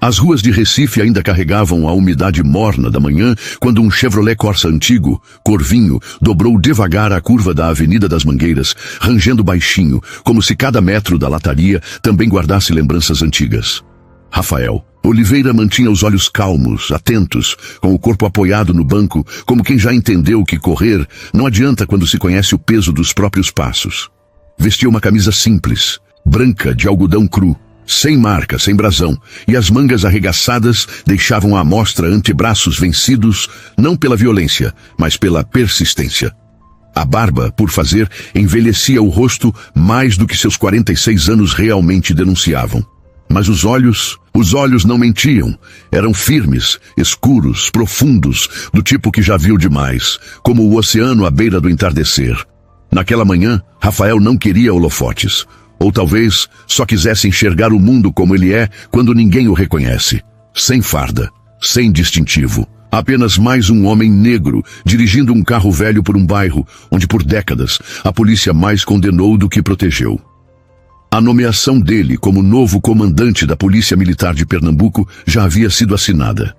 As ruas de Recife ainda carregavam a umidade morna da manhã quando um Chevrolet Corsa antigo, cor vinho, dobrou devagar a curva da Avenida das Mangueiras, rangendo baixinho, como se cada metro da lataria também guardasse lembranças antigas. Rafael Oliveira mantinha os olhos calmos, atentos, com o corpo apoiado no banco, como quem já entendeu que correr não adianta quando se conhece o peso dos próprios passos. Vestia uma camisa simples, branca de algodão cru, sem marca, sem brasão, e as mangas arregaçadas deixavam à mostra antebraços vencidos, não pela violência, mas pela persistência. A barba, por fazer, envelhecia o rosto mais do que seus 46 anos realmente denunciavam. Mas os olhos não mentiam. Eram firmes, escuros, profundos, do tipo que já viu demais, como o oceano à beira do entardecer. Naquela manhã, Rafael não queria holofotes. Ou talvez só quisesse enxergar o mundo como ele é quando ninguém o reconhece. Sem farda, sem distintivo. Apenas mais um homem negro dirigindo um carro velho por um bairro onde por décadas a polícia mais condenou do que protegeu. A nomeação dele como novo comandante da Polícia Militar de Pernambuco já havia sido assinada.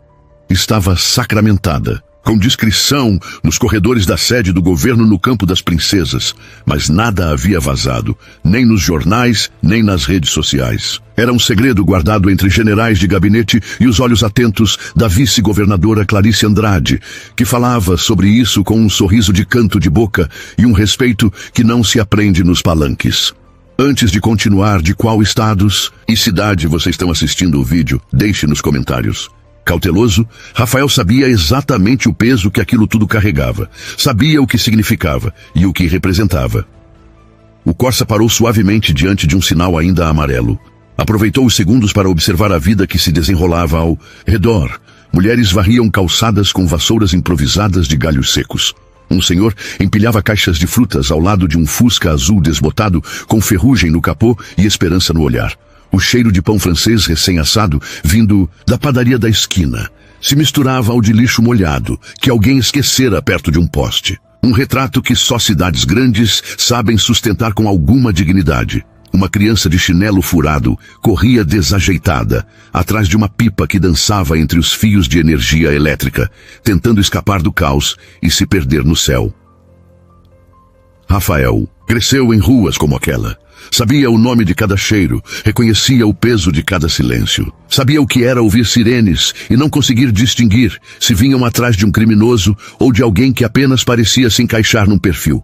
Estava sacramentada, com discrição nos corredores da sede do governo no Campo das Princesas, mas nada havia vazado, nem nos jornais, nem nas redes sociais. Era um segredo guardado entre generais de gabinete e os olhos atentos da vice-governadora Clarice Andrade, que falava sobre isso com um sorriso de canto de boca e um respeito que não se aprende nos palanques. Antes de continuar, de qual estados e cidade vocês estão assistindo o vídeo, deixe nos comentários. Cauteloso, Rafael sabia exatamente o peso que aquilo tudo carregava. Sabia o que significava e o que representava. O Corsa parou suavemente diante de um sinal ainda amarelo. Aproveitou os segundos para observar a vida que se desenrolava ao redor. Mulheres varriam calçadas com vassouras improvisadas de galhos secos. Um senhor empilhava caixas de frutas ao lado de um Fusca azul desbotado, com ferrugem no capô e esperança no olhar. O cheiro de pão francês recém-assado, vindo da padaria da esquina, se misturava ao de lixo molhado, que alguém esquecera perto de um poste. Um retrato que só cidades grandes sabem sustentar com alguma dignidade. Uma criança de chinelo furado corria desajeitada, atrás de uma pipa que dançava entre os fios de energia elétrica, tentando escapar do caos e se perder no céu. Rafael cresceu em ruas como aquela. Sabia o nome de cada cheiro, reconhecia o peso de cada silêncio. Sabia o que era ouvir sirenes e não conseguir distinguir se vinham atrás de um criminoso ou de alguém que apenas parecia se encaixar num perfil.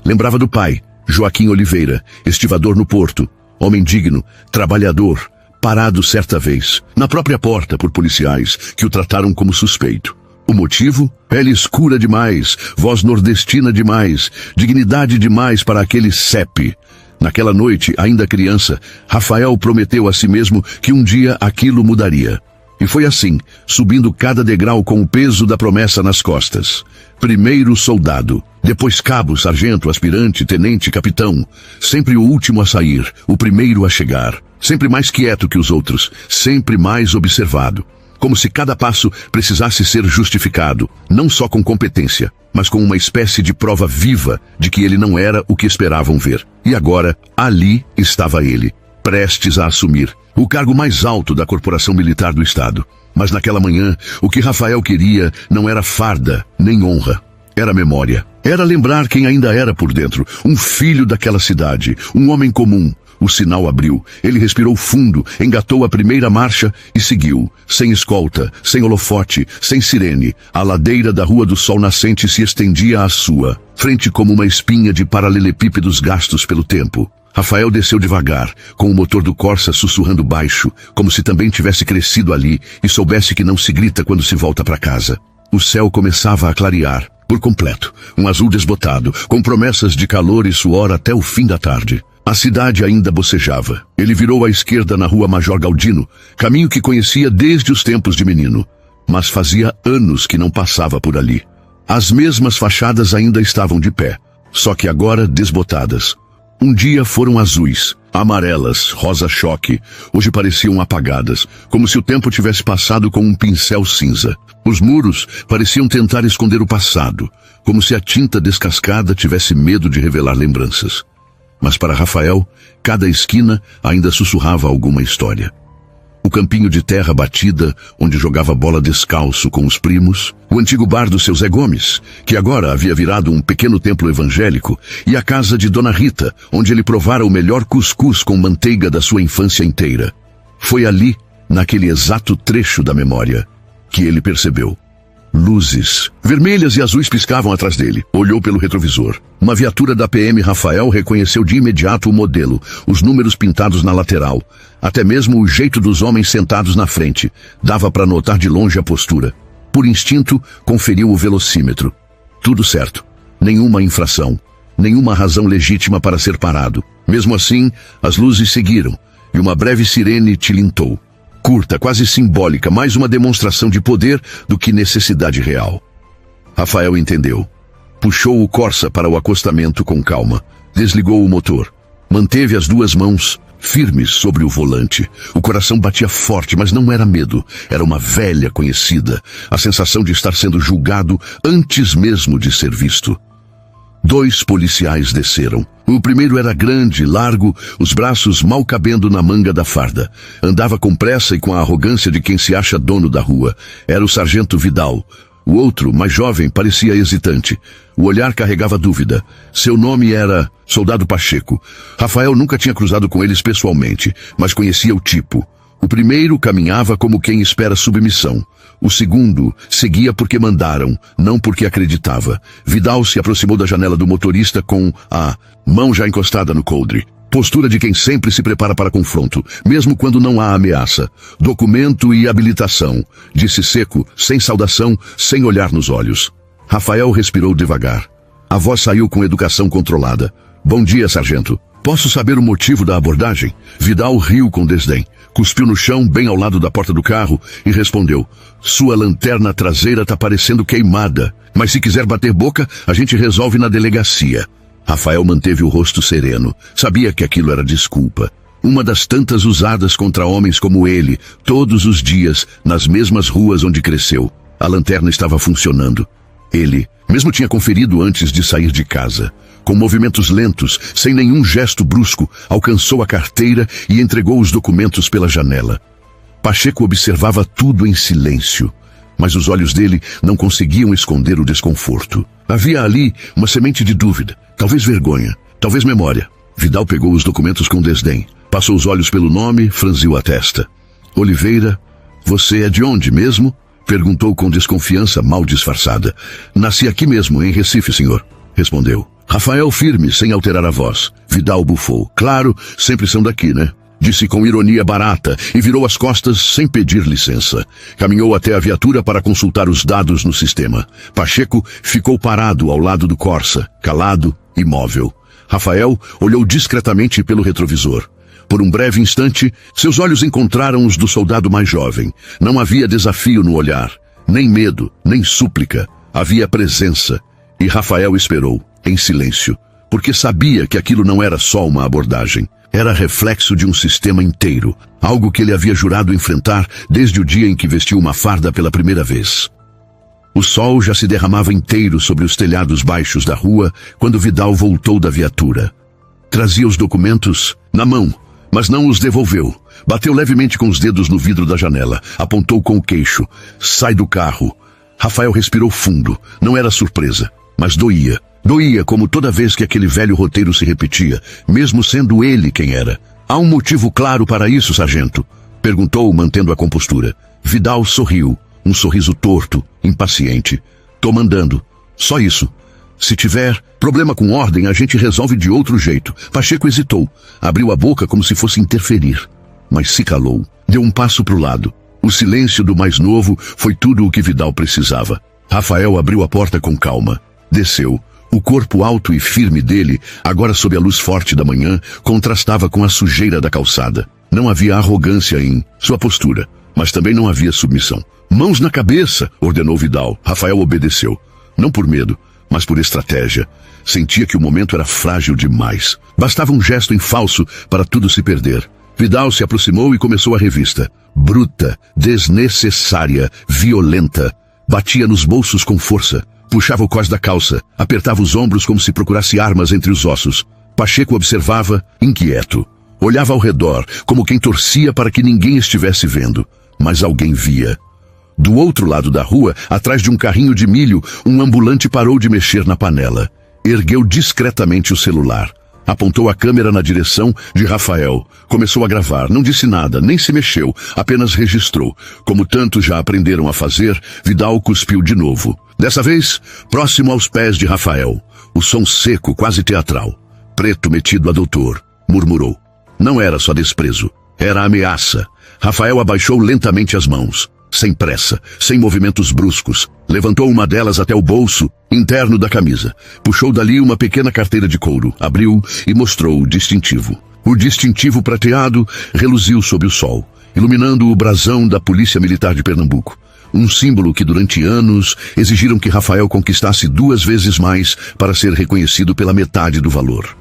Lembrava do pai, Joaquim Oliveira, estivador no porto, homem digno, trabalhador, parado certa vez, na própria porta por policiais que o trataram como suspeito. O motivo? Pele escura demais, voz nordestina demais, dignidade demais para aquele CEP. Naquela noite, ainda criança, Rafael prometeu a si mesmo que um dia aquilo mudaria. E foi assim, subindo cada degrau com o peso da promessa nas costas. Primeiro soldado, depois cabo, sargento, aspirante, tenente, capitão. Sempre o último a sair, o primeiro a chegar. Sempre mais quieto que os outros, sempre mais observado. Como se cada passo precisasse ser justificado, não só com competência, mas com uma espécie de prova viva de que ele não era o que esperavam ver. E agora, ali estava ele, prestes a assumir o cargo mais alto da Corporação Militar do Estado. Mas naquela manhã, o que Rafael queria não era farda, nem honra. Era memória. Era lembrar quem ainda era por dentro, um filho daquela cidade, um homem comum. O sinal abriu. Ele respirou fundo, engatou a primeira marcha e seguiu. Sem escolta, sem holofote, sem sirene. A ladeira da Rua do Sol Nascente se estendia à sua frente como uma espinha de paralelepípedos gastos pelo tempo. Rafael desceu devagar, com o motor do Corsa sussurrando baixo, como se também tivesse crescido ali e soubesse que não se grita quando se volta para casa. O céu começava a clarear, por completo. Um azul desbotado, com promessas de calor e suor até o fim da tarde. A cidade ainda bocejava. Ele virou à esquerda na Rua Major Galdino, caminho que conhecia desde os tempos de menino. Mas fazia anos que não passava por ali. As mesmas fachadas ainda estavam de pé, só que agora desbotadas. Um dia foram azuis, amarelas, rosa-choque. Hoje pareciam apagadas, como se o tempo tivesse passado com um pincel cinza. Os muros pareciam tentar esconder o passado, como se a tinta descascada tivesse medo de revelar lembranças. Mas para Rafael, cada esquina ainda sussurrava alguma história. o campinho de terra batida, onde jogava bola descalço com os primos, o antigo bar do seu Zé Gomes, que agora havia virado um pequeno templo evangélico, e a casa de Dona Rita, onde ele provara o melhor cuscuz com manteiga da sua infância inteira. Foi ali, naquele exato trecho da memória, que ele percebeu. Luzes vermelhas e azuis piscavam atrás dele. Olhou pelo retrovisor. Uma viatura da PM Rafael reconheceu de imediato o modelo, os números pintados na lateral. Até mesmo o jeito dos homens sentados na frente. Dava para notar de longe a postura. Por instinto, conferiu o velocímetro. Tudo certo. Nenhuma infração. Nenhuma razão legítima para ser parado. Mesmo assim, as luzes seguiram, e uma breve sirene tilintou. Curta, quase simbólica, mais uma demonstração de poder do que necessidade real. Rafael entendeu. Puxou o Corsa para o acostamento com calma. Desligou o motor. Manteve as duas mãos firmes sobre o volante. O coração batia forte, mas não era medo. Era uma velha conhecida. A sensação de estar sendo julgado antes mesmo de ser visto. 2 policiais desceram. O primeiro era grande, largo, os braços mal cabendo na manga da farda. Andava com pressa e com a arrogância de quem se acha dono da rua. Era o sargento Vidal. O outro, mais jovem, parecia hesitante. O olhar carregava dúvida. Seu nome era Soldado Pacheco. Rafael nunca tinha cruzado com eles pessoalmente, mas conhecia o tipo. O primeiro caminhava como quem espera submissão. O segundo seguia porque mandaram, não porque acreditava. Vidal se aproximou da janela do motorista com a mão já encostada no coldre. Postura de quem sempre se prepara para confronto, mesmo quando não há ameaça. Documento e habilitação, disse seco, sem saudação, sem olhar nos olhos. Rafael respirou devagar. A voz saiu com educação controlada. Bom dia, sargento. Posso saber o motivo da abordagem? Vidal riu com desdém. Cuspiu no chão, bem ao lado da porta do carro, e respondeu. Sua lanterna traseira tá parecendo queimada, mas se quiser bater boca, a gente resolve na delegacia. Rafael manteve o rosto sereno. Sabia que aquilo era desculpa. Uma das tantas usadas contra homens como ele, todos os dias, nas mesmas ruas onde cresceu. A lanterna estava funcionando. Ele mesmo tinha conferido antes de sair de casa. Com movimentos lentos, sem nenhum gesto brusco, alcançou a carteira e entregou os documentos pela janela. Pacheco observava tudo em silêncio, mas os olhos dele não conseguiam esconder o desconforto. Havia ali uma semente de dúvida, talvez vergonha, talvez memória. Vidal pegou os documentos com desdém, passou os olhos pelo nome, franziu a testa. Oliveira, você é de onde mesmo? Perguntou com desconfiança mal disfarçada. Nasci aqui mesmo, em Recife, senhor, respondeu. Rafael firme, sem alterar a voz. Vidal bufou. Claro, sempre são daqui, né? Disse com ironia barata e virou as costas sem pedir licença. Caminhou até a viatura para consultar os dados no sistema. Pacheco ficou parado ao lado do Corsa, calado, imóvel. Rafael olhou discretamente pelo retrovisor. Por um breve instante, seus olhos encontraram os do soldado mais jovem. Não havia desafio no olhar, nem medo, nem súplica. Havia presença. E Rafael esperou, em silêncio, porque sabia que aquilo não era só uma abordagem. Era reflexo de um sistema inteiro, algo que ele havia jurado enfrentar desde o dia em que vestiu uma farda pela primeira vez. O sol já se derramava inteiro sobre os telhados baixos da rua quando Vidal voltou da viatura. Trazia os documentos na mão, mas não os devolveu. Bateu levemente com os dedos no vidro da janela, apontou com o queixo. Sai do carro. Rafael respirou fundo. Não era surpresa, mas doía. Doía como toda vez que aquele velho roteiro se repetia, mesmo sendo ele quem era. Há um motivo claro para isso, sargento? Perguntou, mantendo a compostura. Vidal sorriu, um sorriso torto, impaciente. Tô mandando. Só isso. Se tiver problema com ordem, a gente resolve de outro jeito. Pacheco hesitou. Abriu a boca como se fosse interferir. Mas se calou. Deu um passo para o lado. O silêncio do mais novo foi tudo o que Vidal precisava. Rafael abriu a porta com calma. Desceu. O corpo alto e firme dele, agora sob a luz forte da manhã, contrastava com a sujeira da calçada. Não havia arrogância em sua postura, mas também não havia submissão. Mãos na cabeça, ordenou Vidal. Rafael obedeceu. Não por medo, mas por estratégia. Sentia que o momento era frágil demais. Bastava um gesto em falso para tudo se perder. Vidal se aproximou e começou a revista. Bruta, desnecessária, violenta. Batia nos bolsos com força. Puxava o cós da calça, apertava os ombros como se procurasse armas entre os ossos. Pacheco observava, inquieto. Olhava ao redor, como quem torcia para que ninguém estivesse vendo. Mas alguém via. Do outro lado da rua, atrás de um carrinho de milho, um ambulante parou de mexer na panela. Ergueu discretamente o celular. Apontou a câmera na direção de Rafael. Começou a gravar. Não disse nada, nem se mexeu. Apenas registrou. Como tantos já aprenderam a fazer, Vidal cuspiu de novo. Dessa vez, próximo aos pés de Rafael. O som seco, quase teatral. Preto metido a doutor. Murmurou. Não era só desprezo. Era ameaça. Rafael abaixou lentamente as mãos. Sem pressa, sem movimentos bruscos. Levantou uma delas até o bolso interno da camisa. Puxou dali uma pequena carteira de couro. Abriu e mostrou o distintivo. O distintivo prateado reluziu sob o sol, iluminando o brasão da Polícia Militar de Pernambuco. Um símbolo que durante anos exigiram que Rafael conquistasse 2 vezes mais para ser reconhecido pela metade do valor.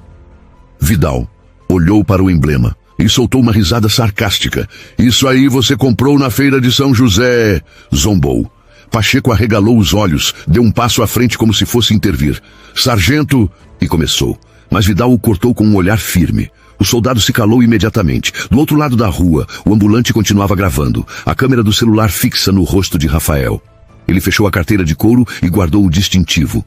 Vidal olhou para o emblema e soltou uma risada sarcástica. Isso aí você comprou na feira de São José, zombou. Pacheco arregalou os olhos, deu um passo à frente como se fosse intervir. Sargento, e começou. Mas Vidal o cortou com um olhar firme. O soldado se calou imediatamente. Do outro lado da rua, o ambulante continuava gravando, a câmera do celular fixa no rosto de Rafael. Ele fechou a carteira de couro e guardou o distintivo.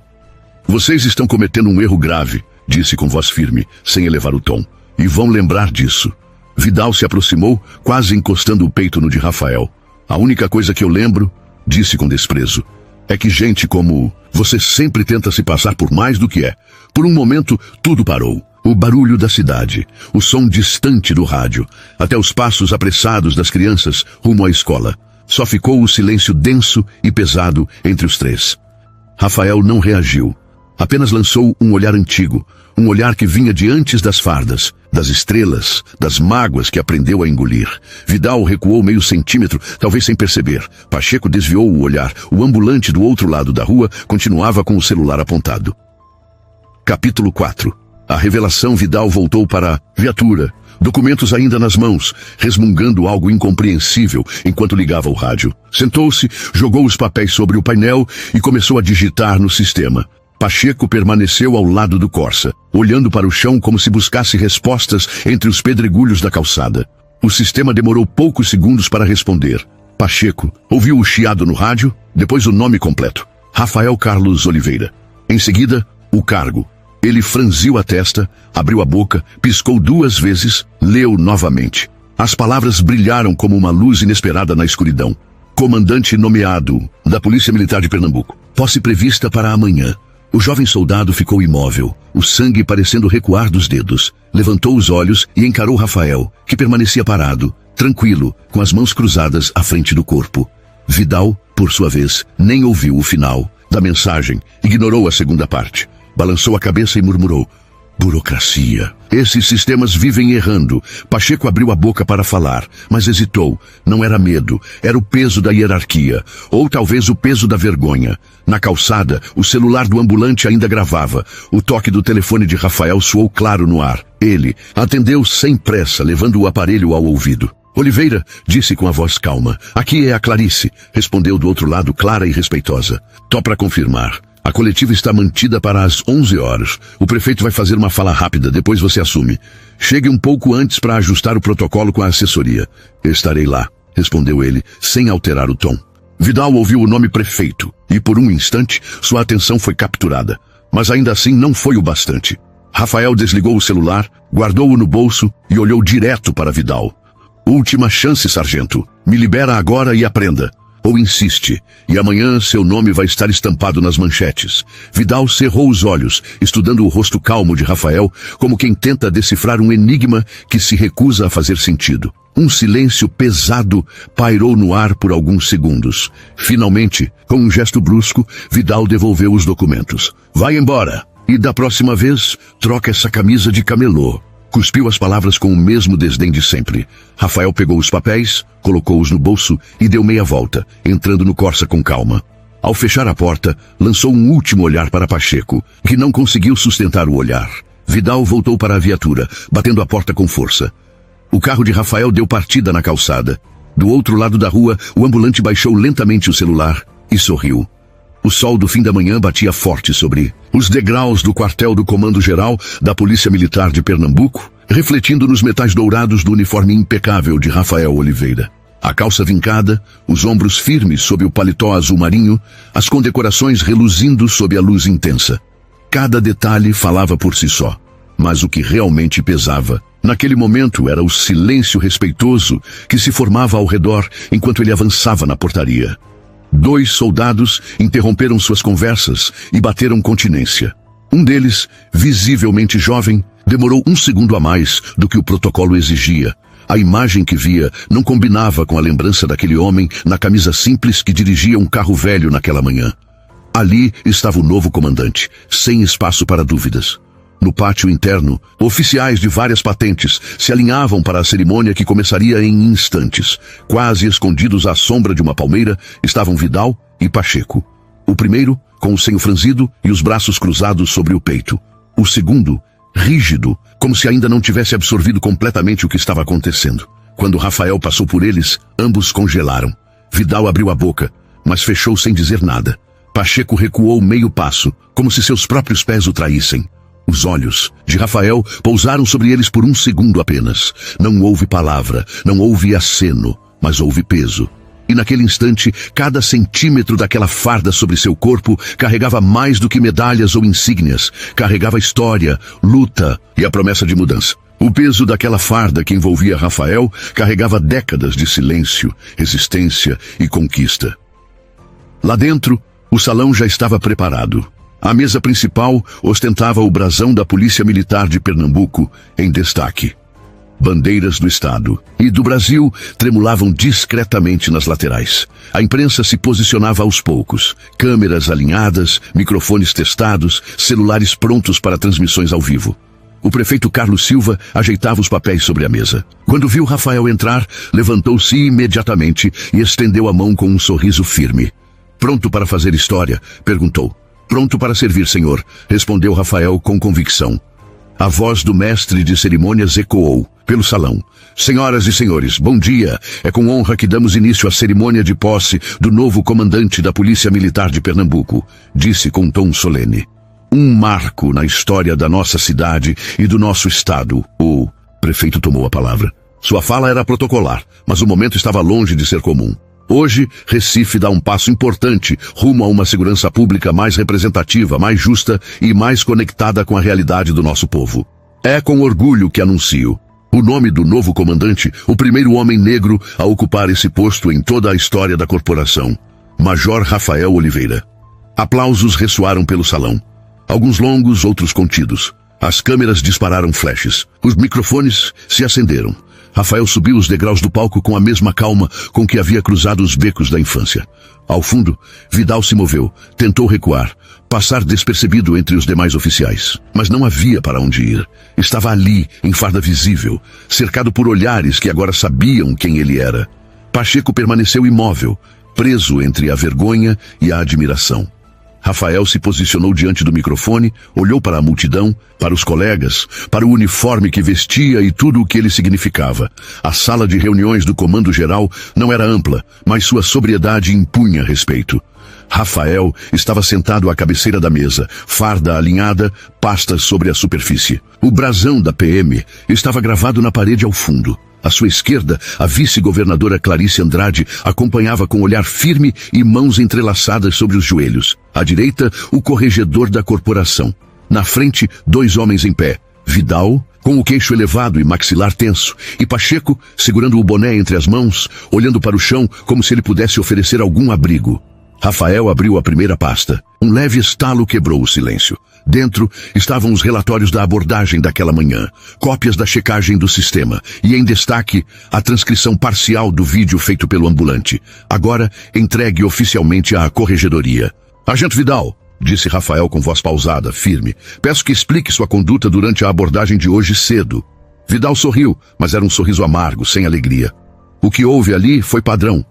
Vocês estão cometendo um erro grave, disse com voz firme, sem elevar o tom. E vão lembrar disso. Vidal se aproximou, quase encostando o peito no de Rafael. A única coisa que eu lembro, disse com desprezo, é que gente como você sempre tenta se passar por mais do que é. Por um momento, tudo parou. O barulho da cidade, o som distante do rádio, até os passos apressados das crianças rumo à escola. Só ficou o silêncio denso e pesado entre os 3. Rafael não reagiu. Apenas lançou um olhar antigo, um olhar que vinha de antes das fardas, das estrelas, das mágoas que aprendeu a engolir. Vidal recuou meio centímetro, talvez sem perceber. Pacheco desviou o olhar. O ambulante do outro lado da rua continuava com o celular apontado. Capítulo 4. A revelação. Vidal voltou para a viatura, documentos ainda nas mãos, resmungando algo incompreensível enquanto ligava o rádio. Sentou-se, jogou os papéis sobre o painel e começou a digitar no sistema. Pacheco permaneceu ao lado do Corsa, olhando para o chão como se buscasse respostas entre os pedregulhos da calçada. O sistema demorou poucos segundos para responder. Pacheco ouviu o chiado no rádio, depois o nome completo. Rafael Carlos Oliveira. Em seguida, o cargo. Ele franziu a testa, abriu a boca, piscou 2 vezes, leu novamente. As palavras brilharam como uma luz inesperada na escuridão. Comandante nomeado da Polícia Militar de Pernambuco. Posse prevista para amanhã. O jovem soldado ficou imóvel, o sangue parecendo recuar dos dedos. Levantou os olhos e encarou Rafael, que permanecia parado, tranquilo, com as mãos cruzadas à frente do corpo. Vidal, por sua vez, nem ouviu o final da mensagem, ignorou a segunda parte. Balançou a cabeça e murmurou: burocracia. Esses sistemas vivem errando. Pacheco abriu a boca para falar, mas hesitou. Não era medo, era o peso da hierarquia, ou talvez o peso da vergonha. Na calçada, o celular do ambulante ainda gravava. O toque do telefone de Rafael soou claro no ar. Ele atendeu sem pressa, levando o aparelho ao ouvido. Oliveira, disse com a voz calma. Aqui é a Clarice, respondeu do outro lado clara e respeitosa. Só para confirmar. A coletiva está mantida para as 11 horas. O prefeito vai fazer uma fala rápida, depois você assume. Chegue um pouco antes para ajustar o protocolo com a assessoria. Estarei lá, respondeu ele, sem alterar o tom. Vidal ouviu o nome prefeito, e por um instante, sua atenção foi capturada. Mas ainda assim não foi o bastante. Rafael desligou o celular, guardou-o no bolso e olhou direto para Vidal. Última chance, sargento. Me libera agora e aprenda. Ou insiste, e amanhã seu nome vai estar estampado nas manchetes. Vidal cerrou os olhos, estudando o rosto calmo de Rafael, como quem tenta decifrar um enigma que se recusa a fazer sentido. Um silêncio pesado pairou no ar por alguns segundos. Finalmente, com um gesto brusco, Vidal devolveu os documentos. Vai embora, e da próxima vez, troca essa camisa de camelô. Cuspiu as palavras com o mesmo desdém de sempre. Rafael pegou os papéis, colocou-os no bolso e deu meia volta, entrando no Corsa com calma. Ao fechar a porta, lançou um último olhar para Pacheco, que não conseguiu sustentar o olhar. Vidal voltou para a viatura, batendo a porta com força. O carro de Rafael deu partida na calçada. Do outro lado da rua, o ambulante baixou lentamente o celular e sorriu. O sol do fim da manhã batia forte sobre os degraus do quartel do Comando Geral da Polícia Militar de Pernambuco, refletindo nos metais dourados do uniforme impecável de Rafael Oliveira. A calça vincada, os ombros firmes sob o paletó azul marinho, as condecorações reluzindo sob a luz intensa. Cada detalhe falava por si só, mas o que realmente pesava, naquele momento, era o silêncio respeitoso que se formava ao redor enquanto ele avançava na portaria. 2 soldados interromperam suas conversas e bateram continência. Um deles, visivelmente jovem, demorou 1 segundo a mais do que o protocolo exigia. A imagem que via não combinava com a lembrança daquele homem na camisa simples que dirigia um carro velho naquela manhã. Ali estava o novo comandante, sem espaço para dúvidas. No pátio interno, oficiais de várias patentes se alinhavam para a cerimônia que começaria em instantes. Quase escondidos à sombra de uma palmeira, estavam Vidal e Pacheco. O primeiro, com o senho franzido e os braços cruzados sobre o peito. O segundo, rígido, como se ainda não tivesse absorvido completamente o que estava acontecendo. Quando Rafael passou por eles, ambos congelaram. Vidal abriu a boca, mas fechou sem dizer nada. Pacheco recuou meio passo, como se seus próprios pés o traíssem. Os olhos de Rafael pousaram sobre eles por 1 segundo apenas. Não houve palavra, não houve aceno, mas houve peso. E naquele instante, cada centímetro daquela farda sobre seu corpo carregava mais do que medalhas ou insígnias. Carregava história, luta e a promessa de mudança. O peso daquela farda que envolvia Rafael carregava décadas de silêncio, resistência e conquista. Lá dentro, o salão já estava preparado. A mesa principal ostentava o brasão da Polícia Militar de Pernambuco em destaque. Bandeiras do Estado e do Brasil tremulavam discretamente nas laterais. A imprensa se posicionava aos poucos. Câmeras alinhadas, microfones testados, celulares prontos para transmissões ao vivo. O prefeito Carlos Silva ajeitava os papéis sobre a mesa. Quando viu Rafael entrar, levantou-se imediatamente e estendeu a mão com um sorriso firme. «Pronto para fazer história?» perguntou. «Pronto para servir, senhor», respondeu Rafael com convicção. A voz do mestre de cerimônias ecoou pelo salão. «Senhoras e senhores, bom dia. É com honra que damos início à cerimônia de posse do novo comandante da Polícia Militar de Pernambuco», disse com tom solene. «Um marco na história da nossa cidade e do nosso estado». O prefeito tomou a palavra. Sua fala era protocolar, mas o momento estava longe de ser comum. Hoje, Recife dá um passo importante rumo a uma segurança pública mais representativa, mais justa e mais conectada com a realidade do nosso povo. É com orgulho que anuncio o nome do novo comandante, o primeiro homem negro a ocupar esse posto em toda a história da corporação, Major Rafael Oliveira. Aplausos ressoaram pelo salão. Alguns longos, outros contidos. As câmeras dispararam flashes. Os microfones se acenderam. Rafael subiu os degraus do palco com a mesma calma com que havia cruzado os becos da infância. Ao fundo, Vidal se moveu, tentou recuar, passar despercebido entre os demais oficiais. Mas não havia para onde ir. Estava ali, em farda visível, cercado por olhares que agora sabiam quem ele era. Pacheco permaneceu imóvel, preso entre a vergonha e a admiração. Rafael se posicionou diante do microfone, olhou para a multidão, para os colegas, para o uniforme que vestia e tudo o que ele significava. A sala de reuniões do Comando Geral não era ampla, mas sua sobriedade impunha respeito. Rafael estava sentado à cabeceira da mesa, farda alinhada, pastas sobre a superfície. O brasão da PM estava gravado na parede ao fundo. À sua esquerda, a vice-governadora Clarice Andrade acompanhava com olhar firme e mãos entrelaçadas sobre os joelhos. À direita, o corregedor da corporação. Na frente, 2 homens em pé. Vidal, com o queixo elevado e maxilar tenso, e Pacheco, segurando o boné entre as mãos, olhando para o chão como se ele pudesse oferecer algum abrigo. Rafael abriu a primeira pasta. Um leve estalo quebrou o silêncio. Dentro estavam os relatórios da abordagem daquela manhã, cópias da checagem do sistema e, em destaque, a transcrição parcial do vídeo feito pelo ambulante, agora entregue oficialmente à corregedoria. «Sargento Vidal», disse Rafael com voz pausada, firme, «peço que explique sua conduta durante a abordagem de hoje cedo». Vidal sorriu, mas era um sorriso amargo, sem alegria. O que houve ali foi padrão.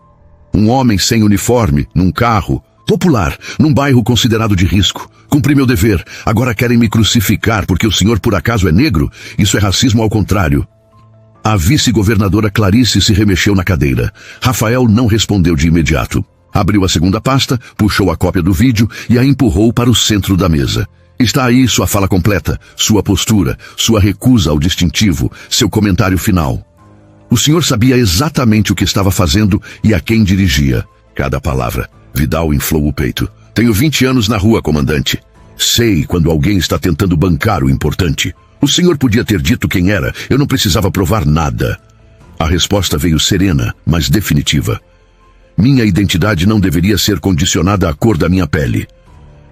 Um homem sem uniforme, num carro, popular, num bairro considerado de risco. Cumpri meu dever. Agora querem me crucificar porque o senhor por acaso é negro? Isso é racismo ao contrário. A vice-governadora Clarice se remexeu na cadeira. Rafael não respondeu de imediato. Abriu a segunda pasta, puxou a cópia do vídeo e a empurrou para o centro da mesa. Está aí sua fala completa, sua postura, sua recusa ao distintivo, seu comentário final. O senhor sabia exatamente o que estava fazendo e a quem dirigia. Cada palavra. Vidal inflou o peito. Tenho 20 anos na rua, comandante. Sei quando alguém está tentando bancar o importante. O senhor podia ter dito quem era, eu não precisava provar nada. A resposta veio serena, mas definitiva. Minha identidade não deveria ser condicionada à cor da minha pele.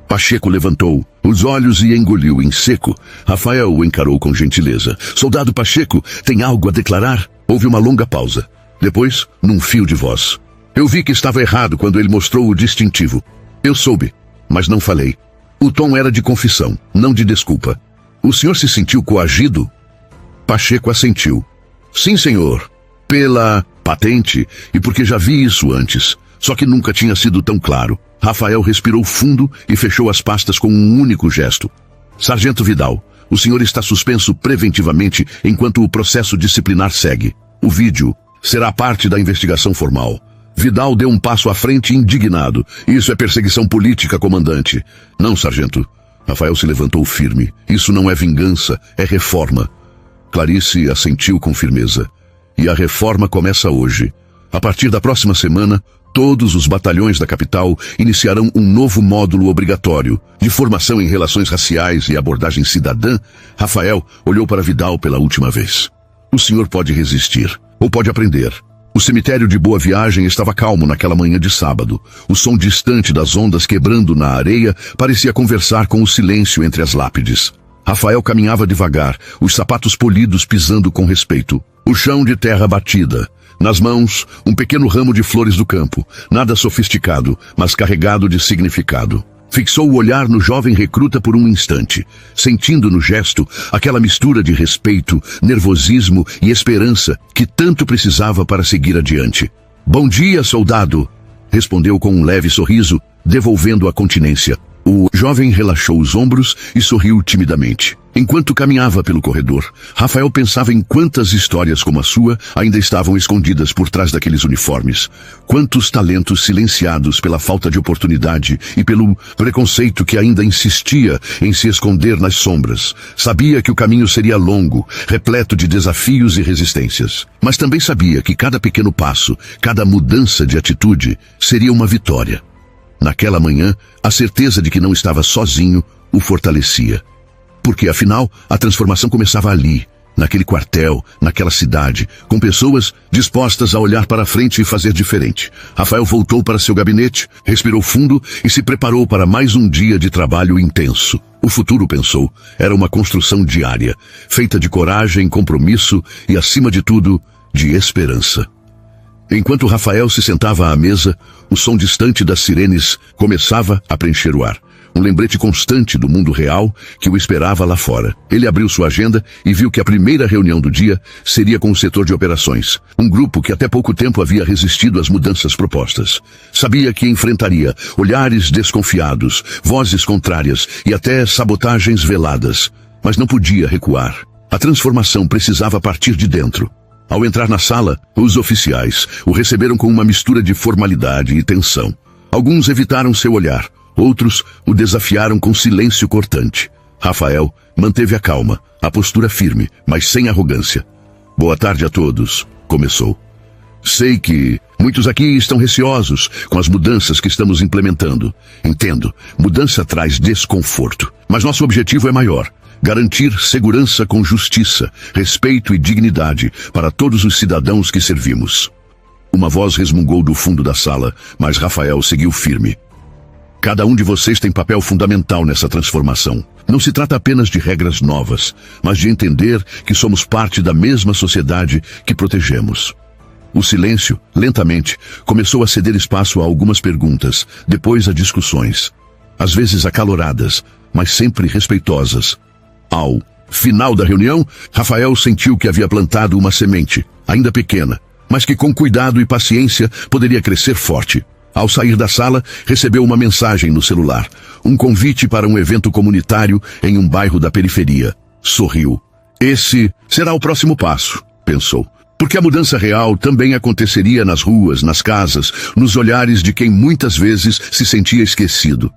Pacheco levantou os olhos e engoliu em seco. Rafael o encarou com gentileza. Soldado Pacheco, tem algo a declarar? Houve uma longa pausa. Depois, num fio de voz. Eu vi que estava errado quando ele mostrou o distintivo. Eu soube, mas não falei. O tom era de confissão, não de desculpa. O senhor se sentiu coagido? Pacheco assentiu. Sim, senhor. Pela patente e porque já vi isso antes. Só que nunca tinha sido tão claro. Rafael respirou fundo e fechou as pastas com um único gesto. Sargento Vidal, o senhor está suspenso preventivamente enquanto o processo disciplinar segue. O vídeo será parte da investigação formal. Vidal deu um passo à frente indignado. Isso é perseguição política, comandante. Não, sargento. Rafael se levantou firme. Isso não é vingança, é reforma. Clarice assentiu com firmeza. E a reforma começa hoje. A partir da próxima semana, todos os batalhões da capital iniciarão um novo módulo obrigatório de formação em relações raciais e abordagem cidadã. Rafael olhou para Vidal pela última vez. O senhor pode resistir, ou pode aprender. O cemitério de Boa Viagem estava calmo naquela manhã de sábado. O som distante das ondas quebrando na areia parecia conversar com o silêncio entre as lápides. Rafael caminhava devagar, os sapatos polidos pisando com respeito. O chão de terra batida. Nas mãos, um pequeno ramo de flores do campo, nada sofisticado, mas carregado de significado. Fixou o olhar no jovem recruta por um instante, sentindo no gesto aquela mistura de respeito, nervosismo e esperança que tanto precisava para seguir adiante. Bom dia, soldado, respondeu com um leve sorriso, devolvendo a continência. O jovem relaxou os ombros e sorriu timidamente. Enquanto caminhava pelo corredor, Rafael pensava em quantas histórias como a sua ainda estavam escondidas por trás daqueles uniformes. Quantos talentos silenciados pela falta de oportunidade e pelo preconceito que ainda insistia em se esconder nas sombras. Sabia que o caminho seria longo, repleto de desafios e resistências. Mas também sabia que cada pequeno passo, cada mudança de atitude, seria uma vitória. Naquela manhã, a certeza de que não estava sozinho o fortalecia. Porque, afinal, a transformação começava ali, naquele quartel, naquela cidade, com pessoas dispostas a olhar para frente e fazer diferente. Rafael voltou para seu gabinete, respirou fundo e se preparou para mais um dia de trabalho intenso. O futuro, pensou, era uma construção diária, feita de coragem, compromisso e, acima de tudo, de esperança. Enquanto Rafael se sentava à mesa, o som distante das sirenes começava a preencher o ar. Um lembrete constante do mundo real que o esperava lá fora. Ele abriu sua agenda e viu que a primeira reunião do dia seria com o setor de operações. Um grupo que até pouco tempo havia resistido às mudanças propostas. Sabia que enfrentaria olhares desconfiados, vozes contrárias e até sabotagens veladas. Mas não podia recuar. A transformação precisava partir de dentro. Ao entrar na sala, os oficiais o receberam com uma mistura de formalidade e tensão. Alguns evitaram seu olhar, outros o desafiaram com silêncio cortante. Rafael manteve a calma, a postura firme, mas sem arrogância. Boa tarde a todos, começou. Sei que muitos aqui estão receosos com as mudanças que estamos implementando. Entendo, mudança traz desconforto, mas nosso objetivo é maior. Garantir segurança com justiça, respeito e dignidade para todos os cidadãos que servimos. Uma voz resmungou do fundo da sala, mas Rafael seguiu firme. Cada um de vocês tem papel fundamental nessa transformação. Não se trata apenas de regras novas, mas de entender que somos parte da mesma sociedade que protegemos. O silêncio, lentamente, começou a ceder espaço a algumas perguntas, depois a discussões. Às vezes acaloradas, mas sempre respeitosas. Ao final da reunião, Rafael sentiu que havia plantado uma semente, ainda pequena, mas que com cuidado e paciência poderia crescer forte. Ao sair da sala, recebeu uma mensagem no celular, um convite para um evento comunitário em um bairro da periferia. Sorriu. Esse será o próximo passo, pensou. Porque a mudança real também aconteceria nas ruas, nas casas, nos olhares de quem muitas vezes se sentia esquecido.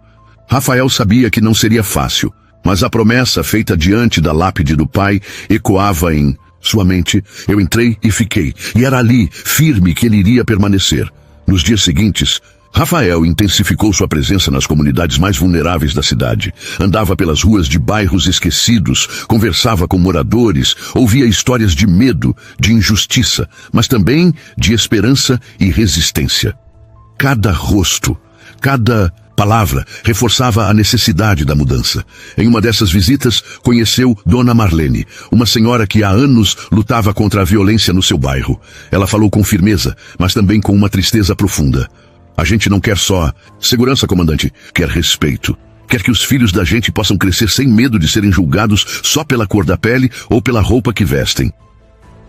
Rafael sabia que não seria fácil, Mas a promessa feita diante da lápide do pai ecoava em sua mente. Eu entrei e fiquei, e era ali, firme, que ele iria permanecer. Nos dias seguintes, Rafael intensificou sua presença nas comunidades mais vulneráveis da cidade. Andava pelas ruas de bairros esquecidos, conversava com moradores, ouvia histórias de medo, de injustiça, mas também de esperança e resistência. Cada rosto, cada palavra reforçava a necessidade da mudança. Em uma dessas visitas, conheceu Dona Marlene, uma senhora que há anos lutava contra a violência no seu bairro. Ela falou com firmeza, mas também com uma tristeza profunda. A gente não quer só segurança, comandante, quer respeito. Quer que os filhos da gente possam crescer sem medo de serem julgados só pela cor da pele ou pela roupa que vestem.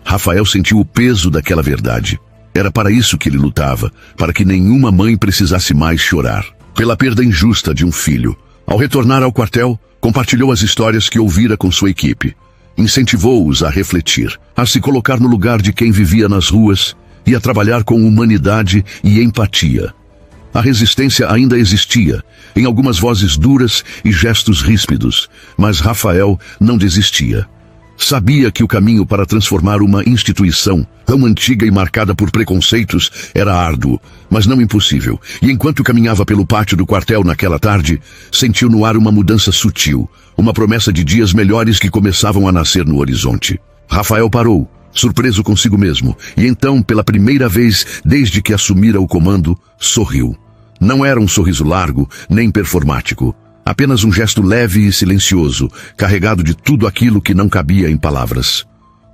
Rafael sentiu o peso daquela verdade. Era para isso que ele lutava, para que nenhuma mãe precisasse mais chorar pela perda injusta de um filho. Ao retornar ao quartel, compartilhou as histórias que ouvira com sua equipe. Incentivou-os a refletir, a se colocar no lugar de quem vivia nas ruas e a trabalhar com humanidade e empatia. A resistência ainda existia, em algumas vozes duras e gestos ríspidos, mas Rafael não desistia. Sabia que o caminho para transformar uma instituição tão antiga e marcada por preconceitos era árduo, mas não impossível. E enquanto caminhava pelo pátio do quartel naquela tarde, sentiu no ar uma mudança sutil, uma promessa de dias melhores que começavam a nascer no horizonte. Rafael parou, surpreso consigo mesmo, e então, pela primeira vez desde que assumira o comando, sorriu. Não era um sorriso largo, nem performático. Apenas um gesto leve e silencioso, carregado de tudo aquilo que não cabia em palavras.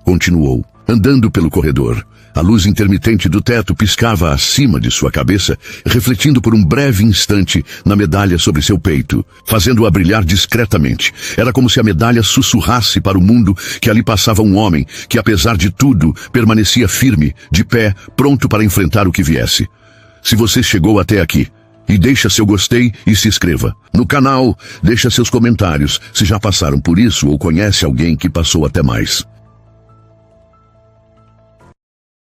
Continuou, andando pelo corredor. A luz intermitente do teto piscava acima de sua cabeça, refletindo por um breve instante na medalha sobre seu peito, fazendo-a brilhar discretamente. Era como se a medalha sussurrasse para o mundo que ali passava um homem que, apesar de tudo, permanecia firme, de pé, pronto para enfrentar o que viesse. Se você chegou até aqui, e deixa seu gostei e se inscreva. No canal, deixa seus comentários se já passaram por isso ou conhece alguém que passou até mais.